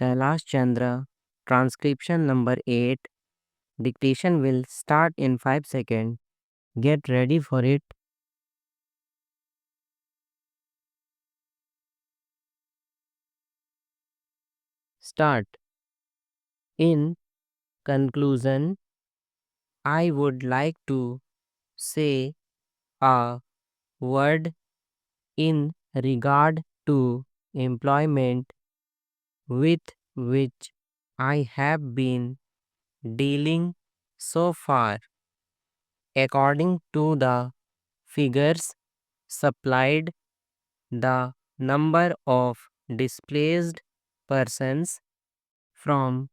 Kailash Chandra, transcription number 8. Dictation will start in 5 seconds. Get ready for it. Start. In conclusion, I would like to say a word in regard to employment with which I have been dealing so far. According to the figures supplied, the number of displaced persons from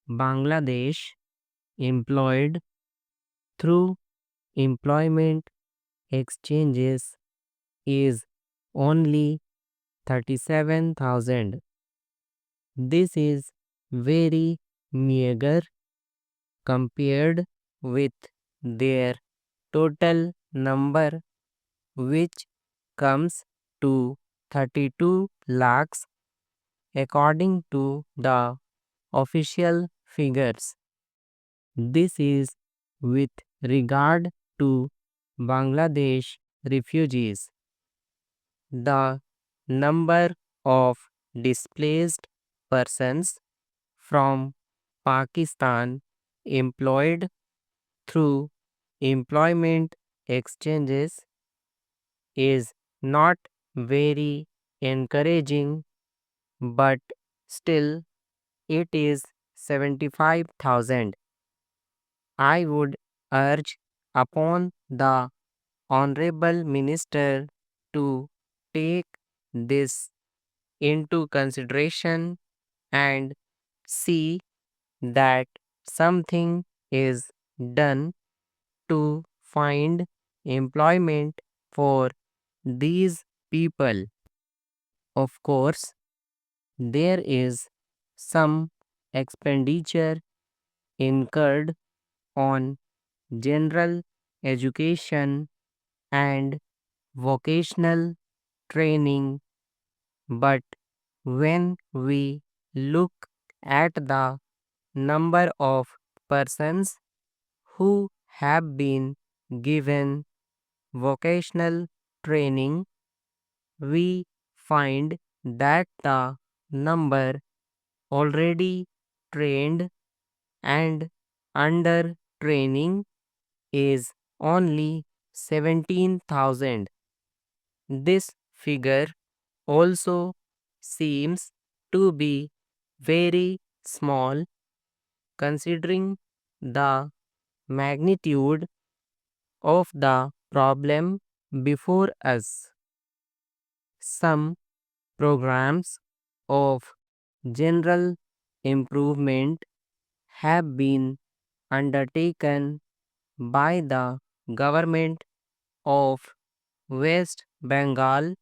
Bangladesh employed through employment exchanges is only 37,000. This is very meager compared with their total number, which comes to 32 lakhs according to the official figures. This is with regard to Bangladesh refugees. The number of displaced persons from Pakistan employed through employment exchanges is not very encouraging, but still it is 75,000. I would urge upon the Honorable Minister to take this into consideration and see that something is done to find employment for these people. Of course, there is some expenditure incurred on general education and vocational training, but when we look at the number of persons who have been given vocational training, we find that the number already trained and under training is only 17,000. This figure also seems to be very small considering the magnitude of the problem before us. Some programs of general improvement have been undertaken by the government of West Bengal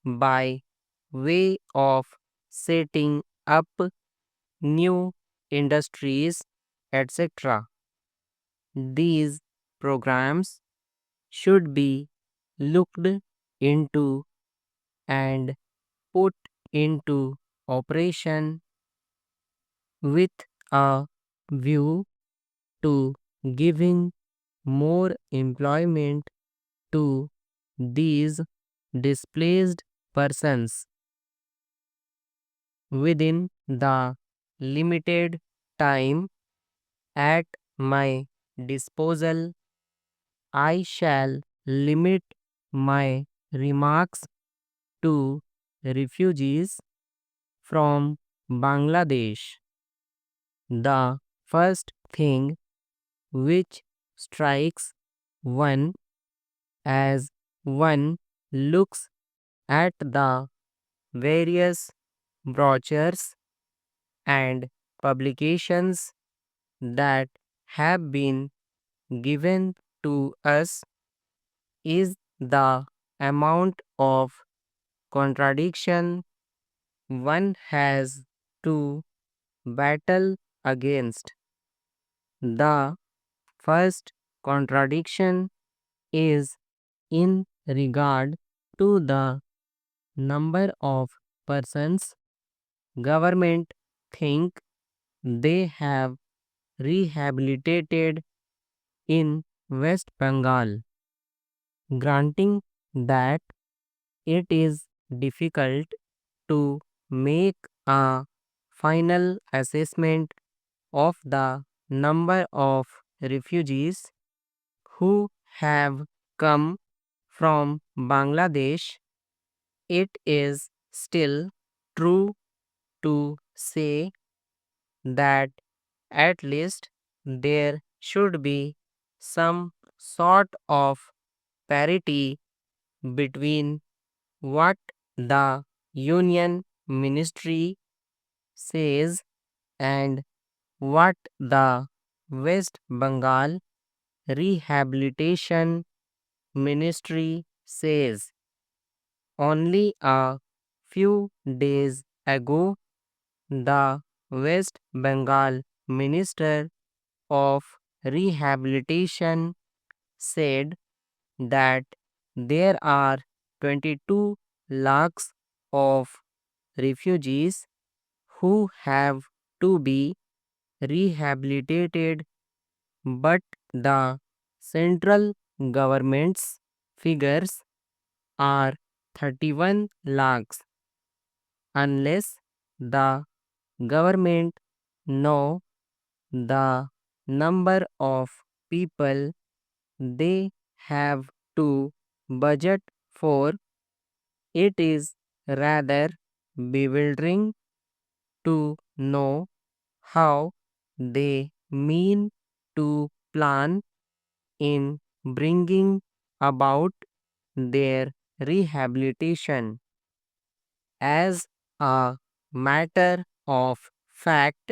by way of setting up new industries, etc. These programs should be looked into and put into operation with a view to giving more employment to these displaced persons. Within the limited time at my disposal, I shall limit my remarks to refugees from Bangladesh. The first thing which strikes one as one looks at the various brochures and publications that have been given to us is the amount of contradiction one has to battle against. The first contradiction is in regard to the number of persons government think they have rehabilitated in West Bengal. Granting that it is difficult to make a final assessment of the number of refugees who have come from Bangladesh, it is still true to say that at least there should be some sort of parity between what the Union Ministry says and what the West Bengal Rehabilitation Ministry says. Only a few days ago, the West Bengal Minister of Rehabilitation said that there are 22 lakhs of refugees who have to be rehabilitated, but the central government's figures are 31 lakhs. Unless the government know the number of people they have to budget for, it is rather bewildering to know how they mean to plan in bringing about their rehabilitation. As a matter of fact,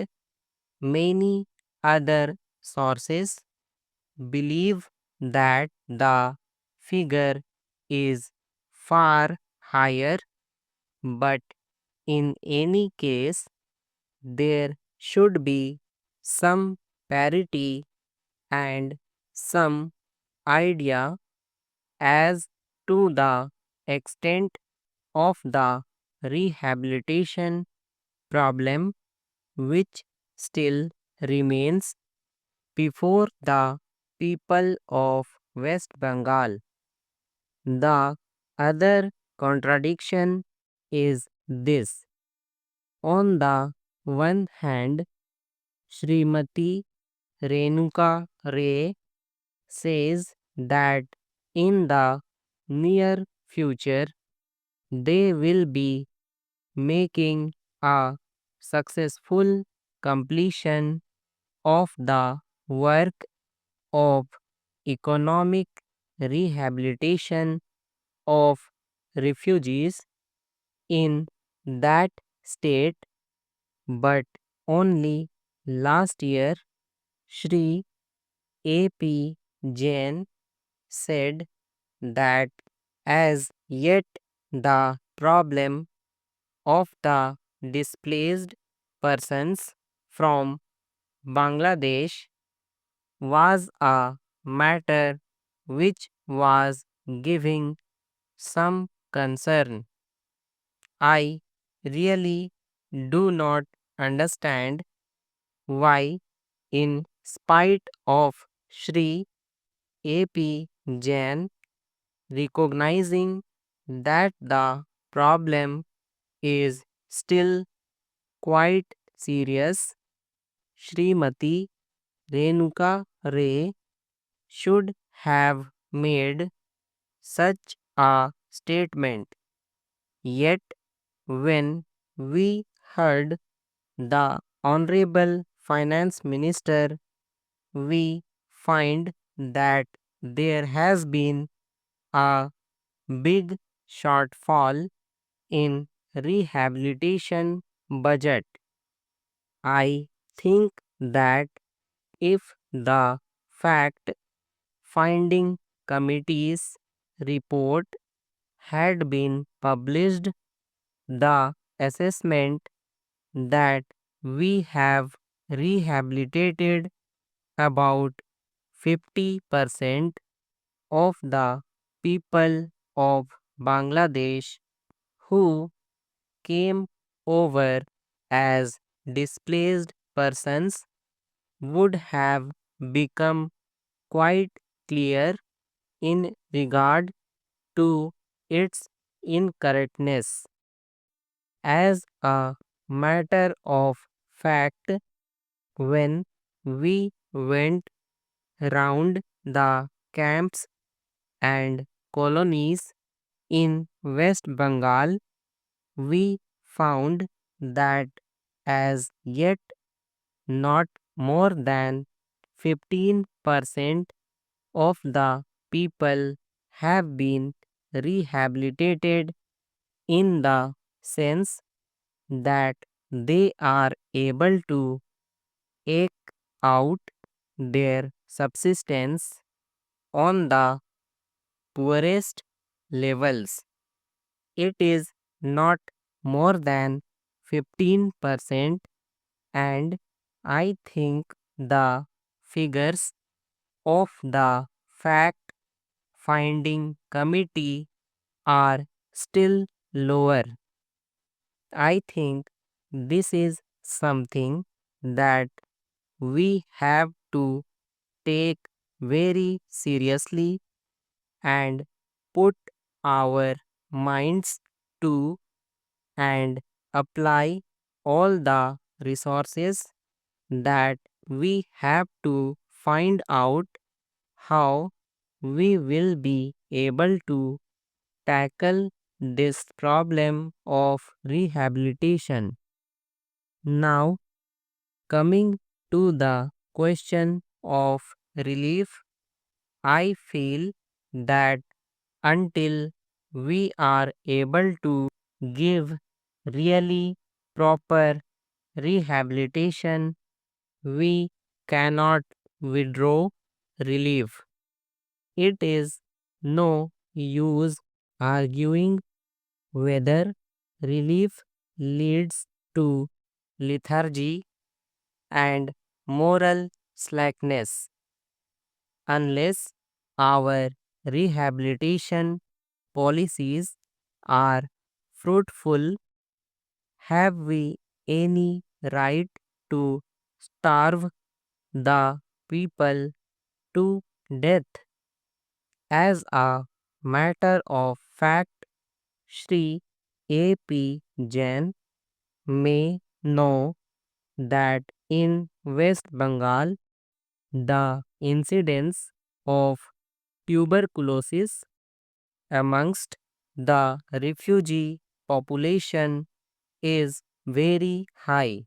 many other sources believe that the figure is far higher, but in any case, there should be some parity and some idea as to the extent of the rehabilitation problem which still remains before the people of West Bengal. The other contradiction is this. On the one hand, Srimati Renuka Ray says that in the near future they will be making a successful completion of the work of economic rehabilitation of refugees in that state, but only last year Shri A.P. Jain said that as yet the problem of the displaced persons from Bangladesh was a matter which was giving some concern. I really do not understand why, in spite of Shri A.P. Jain recognizing that the problem is still quite serious, Srimati Renuka Ray should have made such a statement. Yet, when we heard the Honorable Finance Minister, we find that there has been a big shortfall in rehabilitation budget. I think that if the fact finding committee's report had been published, the assessment that we have rehabilitated about 50% of the people of Bangladesh who came over as displaced persons would have become quite clear in regard to its incorrectness. As a matter of fact, when we went round the camps and colonies in West Bengal, we found that as yet not more than 15% of the people have been rehabilitated in the sense that they are able to eke out their subsistence on the poorest levels. It is not more than 15%, and I think the figures of the fact finding committee are still lower. I think this is something that we have to take very seriously and put our minds to and apply all the resources that we have to find out how we will be able to tackle this problem of rehabilitation. Now, coming to the question of relief, I feel that until we are able to give really proper rehabilitation, we cannot withdraw relief. It is no use arguing whether relief leads to lethargy and moral slackness unless our rehabilitation policies are fruitful. Have we any right to starve the people to death? As a matter of fact, Shri A.P. Jain may know that in West Bengal, the incidence of tuberculosis amongst the refugee population is very high.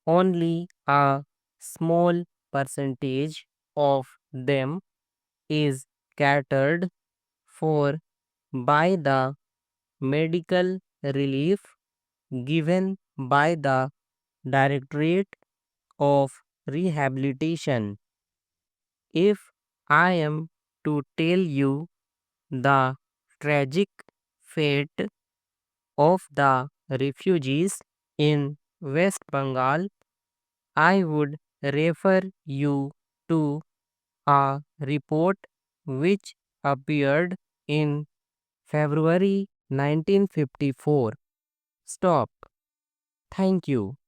Only a small percentage of them is catered for by the medical relief given by the Directorate of Rehabilitation. If I am to tell you the tragic fate of the refugees in West Bengal, I would refer you to a report which appeared in February 1954. Stop. Thank you.